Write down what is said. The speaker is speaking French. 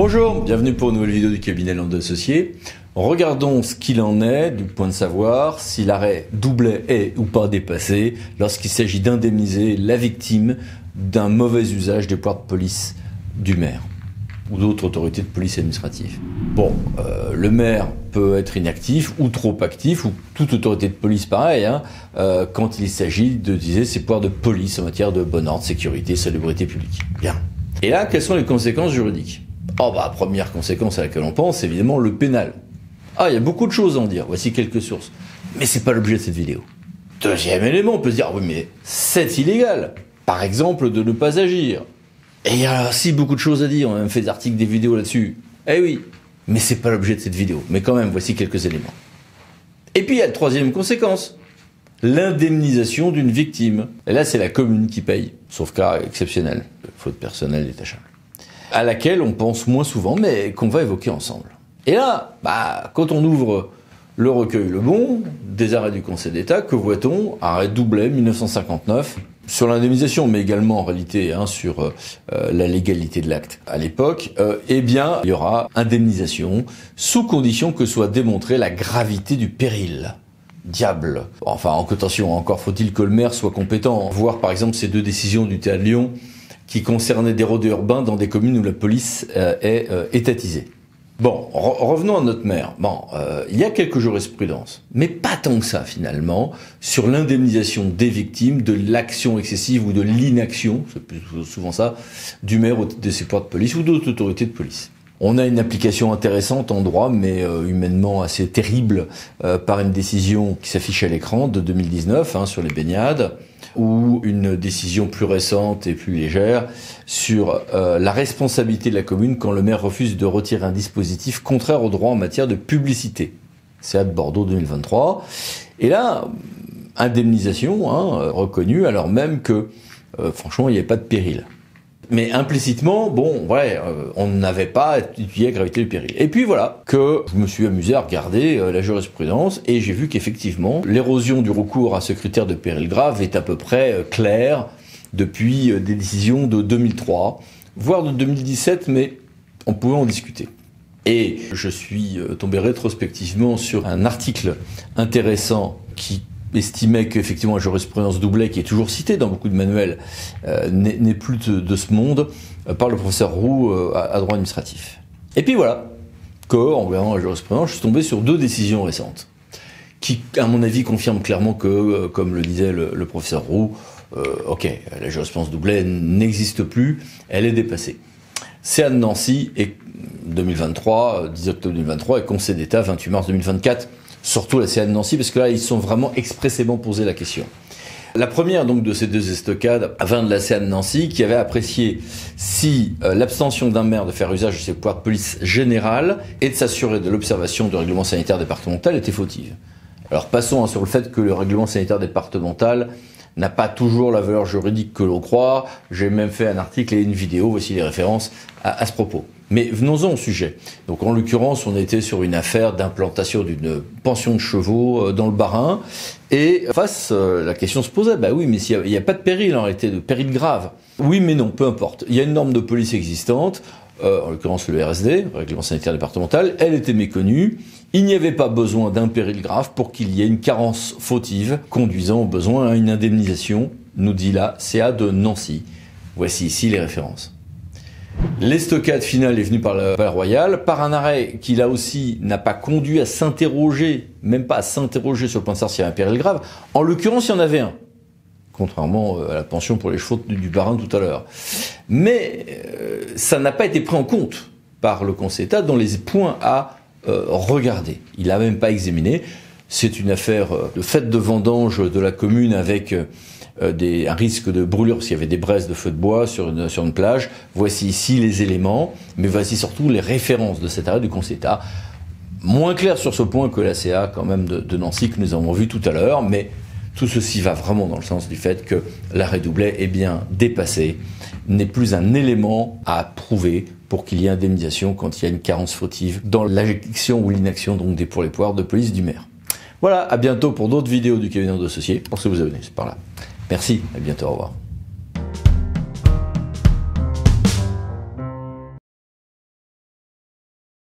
Bonjour, bienvenue pour une nouvelle vidéo du cabinet Landau Associés. Regardons ce qu'il en est du point de savoir si l'arrêt Doublet est ou pas dépassé lorsqu'il s'agit d'indemniser la victime d'un mauvais usage des pouvoirs de police du maire ou d'autres autorités de police administrative. Bon, le maire peut être inactif ou trop actif, ou toute autorité de police pareil, quand il s'agit d'utiliser ses pouvoirs de police en matière de bon ordre, sécurité, salubrité publique. Bien. Et là, quelles sont les conséquences juridiques ? Première conséquence à laquelle on pense, évidemment, le pénal. Il y a beaucoup de choses à en dire. Voici quelques sources. Mais c'est pas l'objet de cette vidéo. Deuxième élément, on peut se dire, oui, mais c'est illégal. Par exemple, de ne pas agir. Et il y a aussi beaucoup de choses à dire. On a même fait des articles, des vidéos là-dessus. Eh oui. Mais c'est pas l'objet de cette vidéo. Mais quand même, voici quelques éléments. Et puis, il y a la troisième conséquence. L'indemnisation d'une victime. Et là, c'est la commune qui paye. Sauf cas exceptionnel. Faute personnelle détachable. À laquelle on pense moins souvent, mais qu'on va évoquer ensemble. Et là, quand on ouvre le recueil Le Bon, des arrêts du Conseil d'État, que voit-on? Arrêt Doublet, 1959, sur l'indemnisation, mais également en réalité sur la légalité de l'acte à l'époque, il y aura indemnisation, sous condition que soit démontrée la gravité du péril. Diable. Enfin, attention, encore faut-il que le maire soit compétent. Voir par exemple ces deux décisions du TA de Lyon, qui concernaient des rodeurs urbains dans des communes où la police est étatisée. Bon, revenons à notre maire. Il y a quelques jurisprudences, mais pas tant que ça finalement, sur l'indemnisation des victimes de l'action excessive ou de l'inaction, c'est plus souvent ça, du maire ou de ses pouvoirs de police ou d'autres autorités de police. On a une application intéressante en droit, mais humainement assez terrible, par une décision qui s'affiche à l'écran de 2019 sur les baignades, ou une décision plus récente et plus légère sur la responsabilité de la commune quand le maire refuse de retirer un dispositif contraire au droit en matière de publicité. C'est de Bordeaux 2023. Et là, indemnisation reconnue, alors même que, franchement, il n'y avait pas de péril. Mais implicitement, on n'avait pas étudié la gravité du péril. Et puis voilà, que je me suis amusé à regarder la jurisprudence et j'ai vu qu'effectivement, l'érosion du recours à ce critère de péril grave est à peu près claire depuis des décisions de 2003, voire de 2017, mais on pouvait en discuter. Et je suis tombé rétrospectivement sur un article intéressant qui estimait qu'effectivement la jurisprudence Doublet, qui est toujours citée dans beaucoup de manuels, n'est plus de ce monde, par le professeur Roux à droit administratif. Et puis voilà, en regardant la jurisprudence, je suis tombé sur deux décisions récentes, qui, à mon avis, confirment clairement que, comme le disait le professeur Roux, la jurisprudence Doublet n'existe plus, elle est dépassée. CA de Nancy, 2023, 10 octobre 2023, et Conseil d'État, 28 mars 2024, surtout la CA de Nancy, parce que là, ils sont vraiment expressément posé la question. La première donc de ces deux estocades vint de la CA de Nancy, qui avait apprécié si l'abstention d'un maire de faire usage de ses pouvoirs de police générale et de s'assurer de l'observation du règlement sanitaire départemental était fautive. Alors passons sur le fait que le règlement sanitaire départemental n'a pas toujours la valeur juridique que l'on croit. J'ai même fait un article et une vidéo, voici les références à ce propos. Mais venons-en au sujet. Donc en l'occurrence, on était sur une affaire d'implantation d'une pension de chevaux dans le Bas-Rhin. Et la question se posait, oui, mais s'il n'y a pas de péril en réalité, de péril grave. Oui, mais non, peu importe. Il y a une norme de police existante, en l'occurrence le RSD, Règlement sanitaire départemental, elle était méconnue. Il n'y avait pas besoin d'un péril grave pour qu'il y ait une carence fautive conduisant au besoin à une indemnisation, nous dit la CA de Nancy. Voici ici les références. L'estocade finale est venue par le Palais Royal, par un arrêt qui là aussi n'a pas conduit à s'interroger, même pas à s'interroger sur le point de savoir s'il y avait un péril grave. En l'occurrence, il y en avait un, contrairement à la pension pour les chevaux du Bas-Rhin tout à l'heure. Mais ça n'a pas été pris en compte par le Conseil d'État dans les points à regarder. Il n'a même pas examiné. C'est une affaire de fête de vendange de la commune avec un risque de brûlure s'il y avait des braises de feu de bois sur une plage. Voici ici les éléments, mais voici surtout les références de cet arrêt du Conseil d'État. Moins clair sur ce point que la CA quand même de Nancy que nous avons vu tout à l'heure, mais tout ceci va vraiment dans le sens du fait que l'arrêt Doublet est bien dépassé, n'est plus un élément à prouver pour qu'il y ait indemnisation quand il y a une carence fautive dans l'action ou l'inaction donc pour les pouvoirs de police du maire. Voilà, à bientôt pour d'autres vidéos du cabinet Landau Associés. Pensez vous abonner, c'est par là. Merci, à bientôt, au revoir.